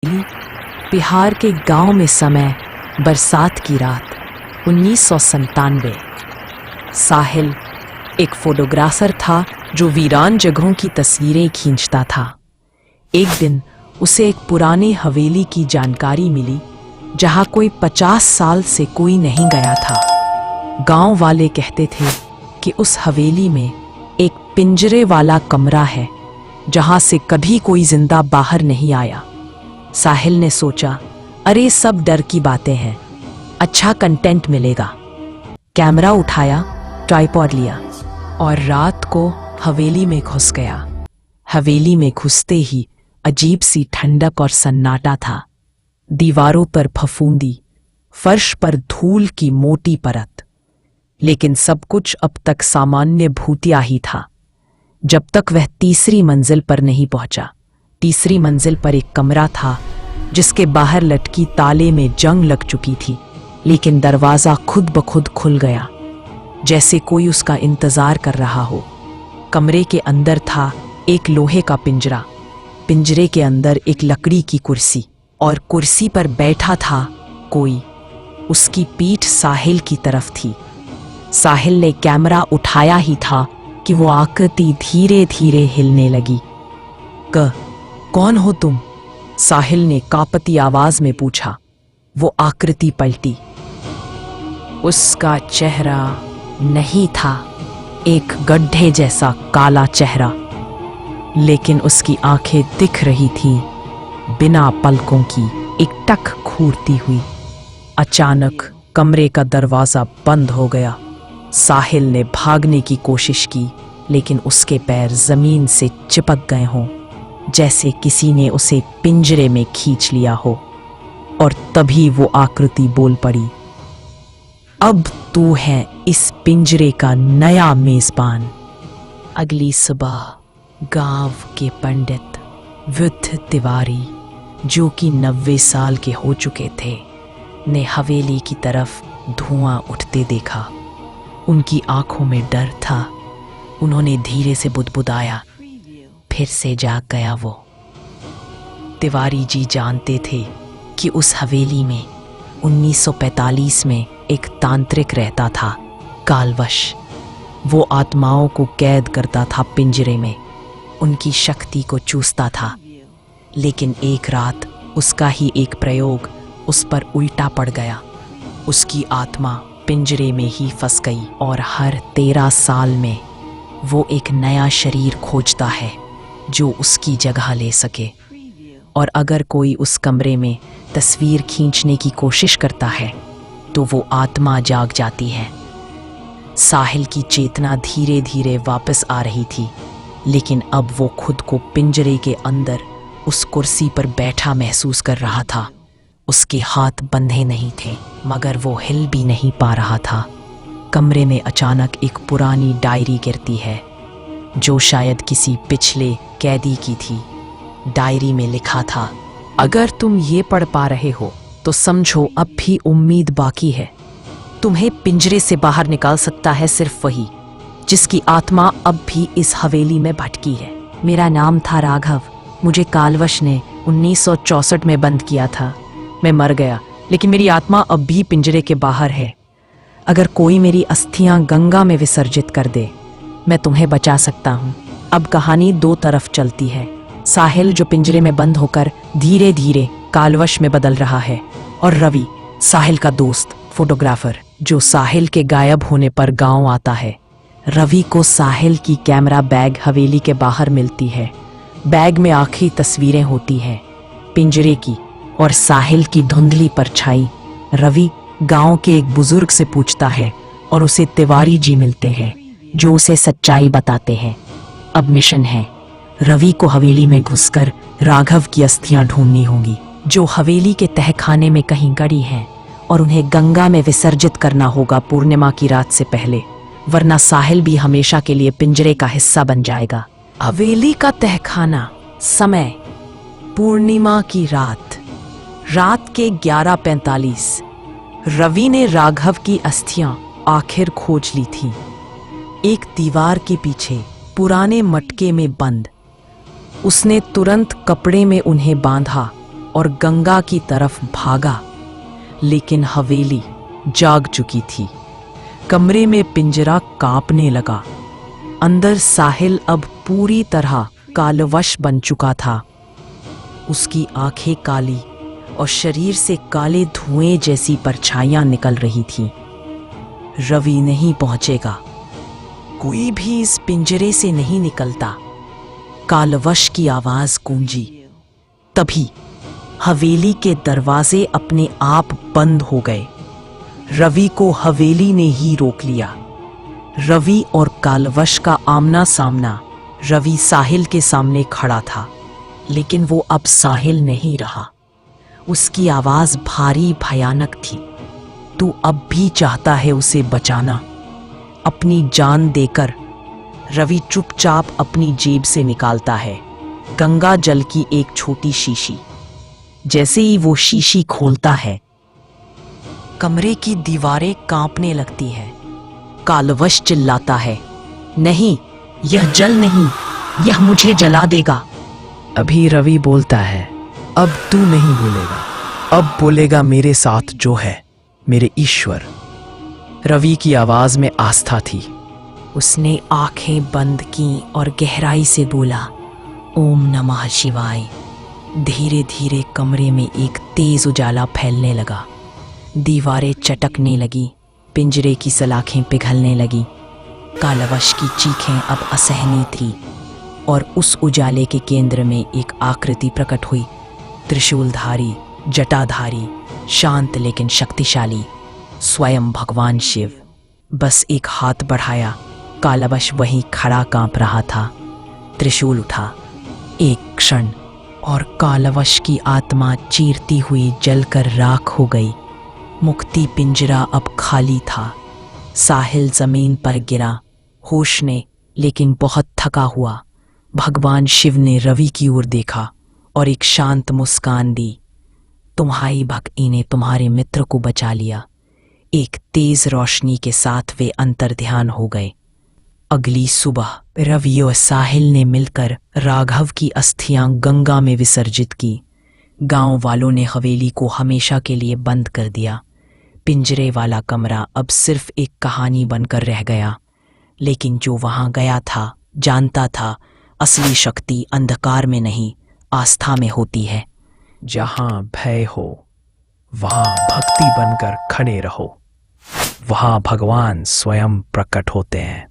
बिहार के गांव में समय बरसात की रात 1997। साहिल एक फोटोग्राफर था जो वीरान जगहों की तस्वीरें खींचता था। एक दिन उसे एक पुरानी हवेली की जानकारी मिली जहां कोई 50 साल से कोई नहीं गया था। गांव वाले कहते थे कि उस हवेली में एक पिंजरे वाला कमरा है जहां से कभी कोई जिंदा बाहर नहीं आया। साहिल ने सोचा, अरे सब डर की बातें हैं, अच्छा कंटेंट मिलेगा। कैमरा उठाया, ट्राइपॉड लिया और रात को हवेली में घुस गया। हवेली में घुसते ही अजीब सी ठंडक और सन्नाटा था। दीवारों पर फफूंदी, फर्श पर धूल की मोटी परत। लेकिन सब कुछ अब तक सामान्य भूतिया ही था जब तक वह तीसरी मंजिल पर नहीं पहुंचा। तीसरी मंजिल पर एक कमरा था जिसके बाहर लटकी ताले में जंग लग चुकी थी, लेकिन दरवाजा खुद ब खुद खुल गया जैसे कोई उसका इंतजार कर रहा हो। कमरे के अंदर था एक लोहे का पिंजरा, पिंजरे के अंदर एक लकड़ी की कुर्सी और कुर्सी पर बैठा था कोई। उसकी पीठ साहिल की तरफ थी। साहिल ने कैमरा उठाया ही था कि वो आकृति धीरे धीरे हिलने लगी। कौन हो तुम? साहिल ने कांपती आवाज में पूछा। वो आकृति पलटी। उसका चेहरा नहीं था एक गड्ढे जैसा काला चेहरा, लेकिन उसकी आंखें दिख रही थी बिना पलकों की, एक टक घूरती हुई। अचानक कमरे का दरवाजा बंद हो गया। साहिल ने भागने की कोशिश की, लेकिन उसके पैर जमीन से चिपक गए हों, जैसे किसी ने उसे पिंजरे में खींच लिया हो। और तभी वो आकृति बोल पड़ी, अब तू है इस पिंजरे का नया मेजबान। अगली सुबह गांव के पंडित वृद्ध तिवारी, जो कि 90 साल के हो चुके थे, ने हवेली की तरफ धुआं उठते देखा। उनकी आंखों में डर था। उन्होंने धीरे से बुदबुदाया, फिर से जाग गया वो। तिवारी जी जानते थे कि उस हवेली में 1945 में एक तांत्रिक रहता था, कालवश। वो आत्माओं को कैद करता था पिंजरे में, उनकी शक्ति को चूसता था। लेकिन एक रात उसका ही एक प्रयोग उस पर उल्टा पड़ गया। उसकी आत्मा पिंजरे में ही फंस गई और हर 13 साल में वो एक नया शरीर खोजता है जो उसकी जगह ले सके। और अगर कोई उस कमरे में तस्वीर खींचने की कोशिश करता है तो वो आत्मा जाग जाती है। साहिल की चेतना धीरे धीरे वापस आ रही थी, लेकिन अब वो खुद को पिंजरे के अंदर उस कुर्सी पर बैठा महसूस कर रहा था। उसके हाथ बंधे नहीं थे, मगर वो हिल भी नहीं पा रहा था। कमरे में अचानक एक पुरानी डायरी गिरती है, जो शायद किसी पिछले कैदी की थी। डायरी में लिखा था, अगर तुम ये पढ़ पा रहे हो तो समझो अब भी उम्मीद बाकी है। तुम्हें पिंजरे से बाहर निकाल सकता है सिर्फ वही जिसकी आत्मा अब भी इस हवेली में भटकी है। मेरा नाम था राघव। मुझे कालवश ने 1964 में बंद किया था। मैं मर गया, लेकिन मेरी आत्मा अब भी पिंजरे के बाहर है। अगर कोई मेरी अस्थियां गंगा में विसर्जित कर दे, मैं तुम्हें बचा सकता हूँ। अब कहानी दो तरफ चलती है। साहिल जो पिंजरे में बंद होकर धीरे धीरे कालवश में बदल रहा है, और रवि, साहिल का दोस्त फोटोग्राफर, जो साहिल के गायब होने पर गांव आता है। रवि को साहिल की कैमरा बैग हवेली के बाहर मिलती है। बैग में आखिरी तस्वीरें होती हैं, पिंजरे की और साहिल की धुंधली परछाई। रवि गांव के एक बुजुर्ग से पूछता है और उसे तिवारी जी मिलते हैं, जो उसे सच्चाई बताते हैं। अब मिशन है, रवि को हवेली में घुसकर राघव की अस्थियां ढूंढनी होंगी, जो हवेली के तहखाने में कहीं गड़ी हैं, और उन्हें गंगा में विसर्जित करना होगा पूर्णिमा की रात से पहले, वरना साहिल भी हमेशा के लिए पिंजरे का हिस्सा बन जाएगा। हवेली का तहखाना। समय पूर्णिमा की रात के 11:45। रवि ने राघव की अस्थियां आखिर खोज ली थी। एक दीवार के पीछे पुराने मटके में बंद। उसने तुरंत कपड़े में उन्हें बांधा और गंगा की तरफ भागा, लेकिन हवेली जाग चुकी थी। कमरे में पिंजरा कांपने लगा। अंदर साहिल अब पूरी तरह कालवश बन चुका था। उसकी आंखें काली और शरीर से काले धुएं जैसी परछाइयां निकल रही थीं। रवि नहीं पहुंचेगा, कोई भी इस पिंजरे से नहीं निकलता। कालवश की आवाज गूंजी। तभी हवेली के दरवाजे अपने आप बंद हो गए। रवि को हवेली ने ही रोक लिया। रवि और कालवश का आमना सामना। रवि साहिल के सामने खड़ा था, लेकिन वो अब साहिल नहीं रहा। उसकी आवाज भारी भयानक थी। तू अब भी चाहता है उसे बचाना, अपनी जान देकर? रवि चुपचाप अपनी जेब से निकालता है गंगा जल की एक छोटी शीशी। जैसे ही वो शीशी खोलता है, कमरे की दीवारें कांपने लगती है। कालवश चिल्लाता है, नहीं, यह जल नहीं, यह मुझे जला देगा। अभी रवि बोलता है, अब तू नहीं बोलेगा, अब बोलेगा मेरे साथ जो है, मेरे ईश्वर। रवि की आवाज में आस्था थी। उसने आंखें बंद की और गहराई से बोला, ओम नमः शिवाय। धीरे धीरे कमरे में एक तेज उजाला फैलने लगा। दीवारें चटकने लगी, पिंजरे की सलाखें पिघलने लगी। कालवश की चीखें अब असहनीय थी और उस उजाले के केंद्र में एक आकृति प्रकट हुई। त्रिशूलधारी, जटाधारी, शांत लेकिन शक्तिशाली, स्वयं भगवान शिव। बस एक हाथ बढ़ाया, कालवश वहीं खड़ा कांप रहा था। त्रिशूल उठा। एक क्षण और कालवश की आत्मा चीरती हुई जलकर राख हो गई। मुक्ति पिंजरा अब खाली था। साहिल जमीन पर गिरा, होश ने, लेकिन बहुत थका हुआ। भगवान शिव ने रवि की ओर देखा और एक शांत मुस्कान दी। तुम्हारी भक्ति ने तुम्हारे मित्र को बचा लिया। एक तेज रोशनी के साथ वे अंतर्ध्यान हो गए। अगली सुबह रवि और साहिल ने मिलकर राघव की अस्थियां गंगा में विसर्जित की। गांव वालों ने हवेली को हमेशा के लिए बंद कर दिया। पिंजरे वाला कमरा अब सिर्फ एक कहानी बनकर रह गया। लेकिन जो वहां गया था, जानता था असली शक्ति अंधकार में नहीं, आस्था में होती है। जहां भय हो, वहां भक्ति बनकर खड़े रहो। वहां भगवान स्वयं प्रकट होते हैं।